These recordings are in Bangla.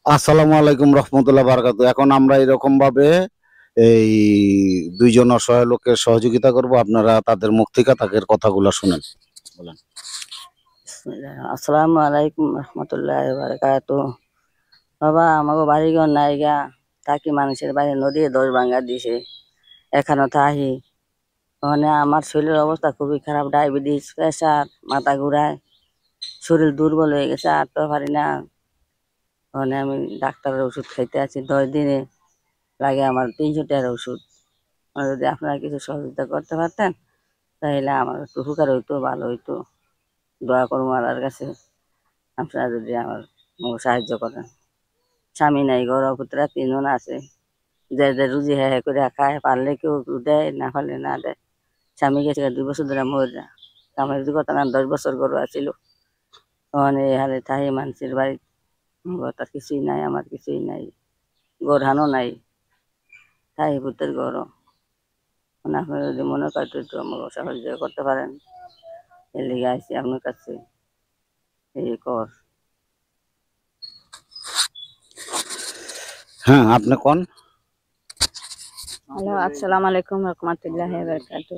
আসসালামু আলাইকুম রহমতুল্লাহ বারাকাতু। এখন আমরা এরকম ভাবে এই দুইজন অসহায় লোকের সহযোগিতা করব। আপনারা তাদের মুখ থেকে তাদের কথাগুলো শুনেন। বলেন। আসসালামু আলাইকুম রহমতুল্লাহ বারাকাতু। বাবা আমাকে বাড়িঘর নাই গা, থাকি মানুষের বাড়ি নদী দশ ভাঙ্গা দিছে, এখানে থাকি। মানে আমার শরীরের অবস্থা খুবই খারাপ, ডায়াবেটিস, প্রেশার, মাথা ঘুরায়, শরীর দুর্বল হয়ে গেছে, হাঁটতে পারি না। মানে আমি ডাক্তারের ওষুধ খাইতে আছি, 10 দিনে লাগে আমার 300 টাকার ওষুধ। যদি আপনারা কিছু সহযোগিতা করতে পারতেন তাহলে আমার একটু উপকার হইতো, ভালো হইতো। দোয়া করবো আল্লাহর কাছে, আপনারা যদি আমার সাহায্য করেন। স্বামী নাই, ঘর পুত্রা 3 জন আছে, যে যে রুজি হ্যাঁ করে খায়, পারলে কেউ দেয়, না পারলে না দেয়। স্বামী গেছে 2 বছর ধরে মরে, আমার যদি কথা না 10 বছর গরু আছিল। তখন এই হালে থাই মানুষের বাড়ি, তার কিছুই নাই, আমার কিছুই নাই, গরহানো নাই, থাই পুত্রের গরু। মানে আপনি যদি মনে করেন একটু আমাকে সাহায্য করতে পারেন, এর লিগে আসছি আপনার কাছে, এই কর। হ্যাঁ, আপনি কোন? হ্যালো, আসসালামু আলাইকুম রহমতুল্লাহি বারাকাতু।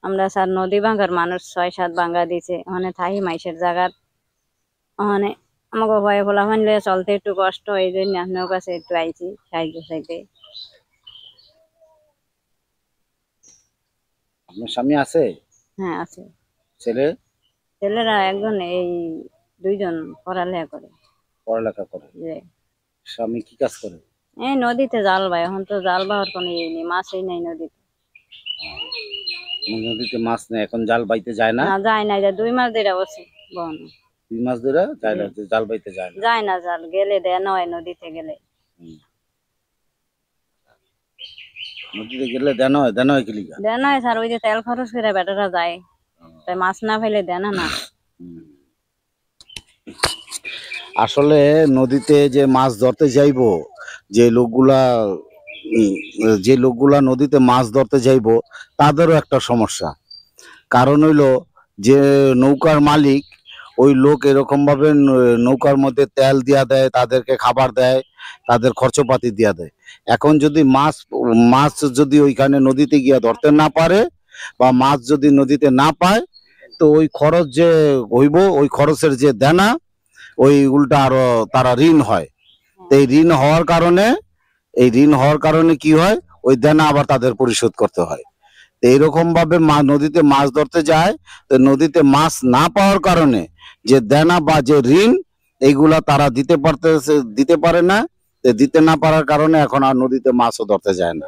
আমরা স্যার নদী ভাঙ্গার মানুষ 6-7 ভাঙ্গা দিছে, ওখানে থাই মাইসের জায়গার, ওখানে আমাকে ভয়ে ফোলা হইলে চলতে একটু কষ্ট, এই জন্য আপনার কাছে একটু আইছি সাহায্য চাইতে। আপনার স্বামী আছে? হ্যাঁ আছে। ছেলে? ছেলেরা একজন, এই 2 জন পড়ালেখা করে। পড়ালেখা করে? যে স্বামী কি কাজ করে? এই নদীতে জাল বায়, এখন তো জাল বাওয়ার কোনো ইয়ে নেই, মাছই নেই নদীতে। নদীতে মাছ নেই, এখন জাল বাইতে যায় না? না যায় না, 2 মাস ধরে বসে বন। 2 মাস ধরে যায় না, জাল বাইতে যায় না? যায় না, জাল গেলে দেয় না হয়, নদীতে গেলে। নদীতে গেলে দেন হয় কি লিগা? দেয় না স্যার, ওই যে তেল খরচ করে বেটারা যায়, তাই মাছ না ফেলে দেয় না। আসলে নদীতে যে মাছ ধরতে যাইবো, যে লোকগুলা যে লোকগুলা নদীতে মাছ ধরতে যাইবো তাদেরও একটা সমস্যা। কারণ হইলো যে নৌকার মালিক, ওই লোক এরকম ভাবে নৌকার মধ্যে তেল দিয়া দেয়, তাদেরকে খাবার দেয়, তাদের খরচপাতি দিয়া দেয়। এখন যদি মাছ মাছ যদি ওইখানে নদীতে গিয়া ধরতে না পারে, বা মাছ যদি নদীতে না পায়, তো ওই খরচ যে হইব, ওই খরচের যে দেনা, ওই উল্টা আরো তারা ঋণ হয়। তো এই ঋণ হওয়ার কারণে কি হয়, ওই দেনা আবার তাদের পরিশোধ করতে হয়। এইরকম ভাবে নদীতে মাছ ধরতে যায়, তো নদীতে মাছ না পাওয়ার কারণে যে দেনা বা যে ঋণ, এইগুলা তারা দিতে পারে না। দিতে না পারার কারণে এখন আর নদীতে মাছও ধরতে যায় না।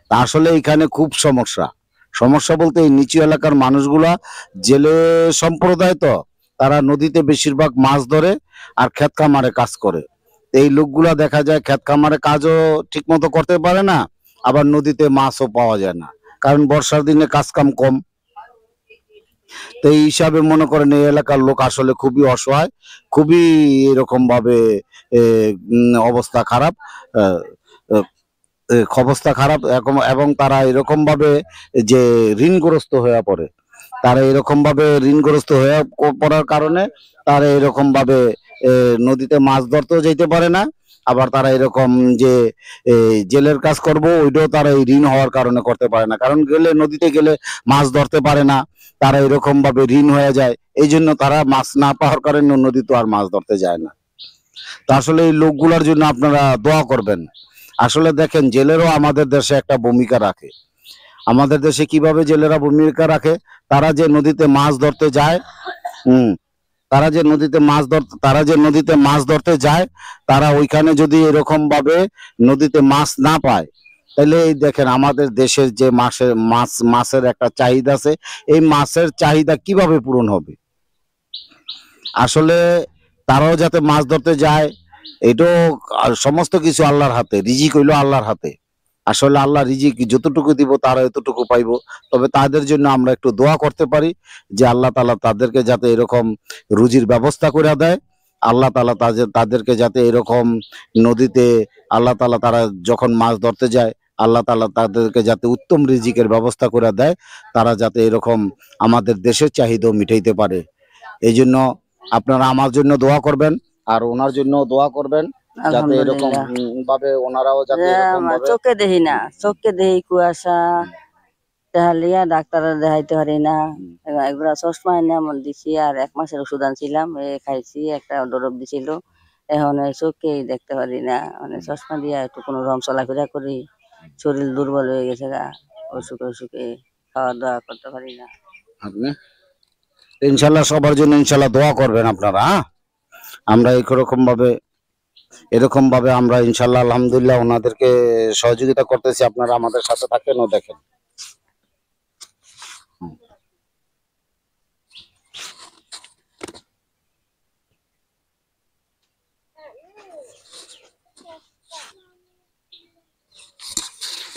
তা আসলে এখানে খুব সমস্যা বলতে, এই নিচু এলাকার মানুষগুলা জেলে সম্প্রদায়, তো তারা নদীতে বেশিরভাগ মাছ ধরে আর ক্ষেত খামারে কাজ করে। এই লোকগুলা দেখা যায় ক্ষেত খামারে কাজও ঠিক মতো করতে পারে না, আবার নদীতে মাছও পাওয়া যায় না, কারণ বর্ষার দিনে কাজ কাম কম। তো এই হিসাবে মনে করেন এই এলাকার লোক আসলে খুবই অসহায়, খুবই এরকম ভাবে অবস্থা খারাপ, অবস্থা খারাপ এবং তারা এরকম ভাবে যে ঋণগ্রস্ত হয়ে পড়ে। তারা এরকম ভাবে ঋণগ্রস্ত হয়ে পড়ার কারণে তারা এরকম ভাবে নদীতে মাছ ধরতেও যেতে পারে না। আবার তারা এরকম যে জেলের কাজ করব, ওইটাও তারা এই ঋণ হওয়ার কারণে করতে পারে না, কারণ নদীতে গেলে মাছ ধরতে পারে না, তারা এরকম ভাবে ঋণ হয়ে যায়। এই জন্য তারা মাছ না পাওয়ার কারণে নদীতে আর মাছ ধরতে যায় না। তো আসলে এই লোকগুলোর জন্য আপনারা দোয়া করবেন। আসলে দেখেন, জেলেরও আমাদের দেশে একটা ভূমিকা রাখে। আমাদের দেশে কিভাবে জেলেরা ভূমিকা রাখে, তারা যে নদীতে মাছ ধরতে যায়, তারা যে নদীতে মাছ ধরতে যায়, তারা ওইখানে যদি এরকম ভাবে নদীতে মাছ না পায়, তাহলে এই দেখেন আমাদের দেশের যে মাছের একটা চাহিদা আছে, এই মাছের চাহিদা কিভাবে পূরণ হবে? আসলে তারাও যাতে মাছ ধরতে যায়, এটাও সমস্ত কিছু আল্লাহর হাতে, রিজিক হইলো আল্লাহর হাতে। আসলে আল্লাহ রিজিক যতটুকু দিব তারা এতটুকু পাইবো। তবে তাদের জন্য আমরা একটু দোয়া করতে পারি যে আল্লাহ তাআলা তাদেরকে যাতে এরকম রুজির ব্যবস্থা করে দেয়। আল্লাহ তাআলা তাদেরকে যাতে এরকম নদীতে, আল্লাহ তাআলা তারা যখন মাছ ধরতে যায়, আল্লাহ তাআলা তাদেরকে যাতে উত্তম রিজিকের ব্যবস্থা করে দেয়, তারা যাতে এরকম আমাদের দেশের চাহিদা মিটাইতে পারে। এই জন্য আপনারা আমার জন্য দোয়া করবেন, আর ওনার জন্য দোয়া করবেন। যাতে এরকম আলহামদুলিল্লাহ। ভাবে ওনারাও যাতে যে এরকম আমার ভাবে চোখে দেখি না, চোখে দেখি কুয়াশা, তাহলিয়া ডাক্তার দেখাইতে পারি না। একবার চশমা এনে আমার দিছি, আর 1 মাসের ওষুধ আনছিলাম, খাইছি, একটা ডরব দিছিল। এখন এই চোখেই দেখতে পারি না, মানে চশমা দিয়ে একটু কোনো রকম চলাফেরা করি। শরীর দুর্বল হয়ে গেছে গা, অসুখে অসুখে খাওয়া দাওয়া করতে পারি না। আপনি ইনশাল্লাহ সবার জন্য ইনশাল্লাহ দোয়া করবেন আপনারা, হ্যাঁ? আমরা এরকম ভাবে আমরা ইনশাল্লাহ আলহামদুলিল্লাহ ওনাদেরকে সহযোগিতা করতেছি, আপনারা আমাদের সাথে থাকেন ও দেখেন।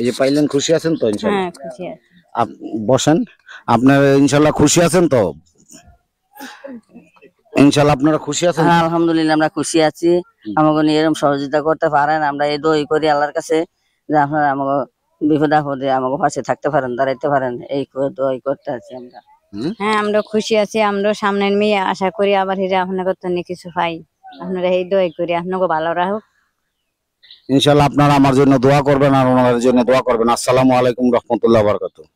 এই যে পাইলেন, খুশি আছেন তো ইনশাল্লাহ? হ্যাঁ, খুশি আছি। বসেন, আপনারা ইনশাল্লাহ খুশি আছেন তো? ইনশাল্লাহ আপনারা খুশি আছেন? হ্যাঁ, আলহামদুলিল্লাহ আমরা খুশি আছি। আমাকে নিয়ে এরকম সহযোগিতা করতে পারেন, আমরা এই দোয়া করি আল্লাহর কাছে যে আপনারা আমাকে বিপদ আপদে আমাকে পাশে থাকতে পারেন, দাঁড়াইতে পারেন, এই দোয়া করতে আছি আমরা। হ্যাঁ, আমরা খুশি আছি। আমরা সামনের মেয়ে আশা করি আবার হিরে আপনাকে তো কিছু পাই। আপনারা এই দোয়াই করি আপনাকে ভালো রাখুক। ইনশাল্লাহ আপনারা আমার জন্য দোয়া করবেন আর ওনাদের জন্য দোয়া করবেন। আসসালামু আলাইকুম রহমতুল্লাহ বারাকাতুহু।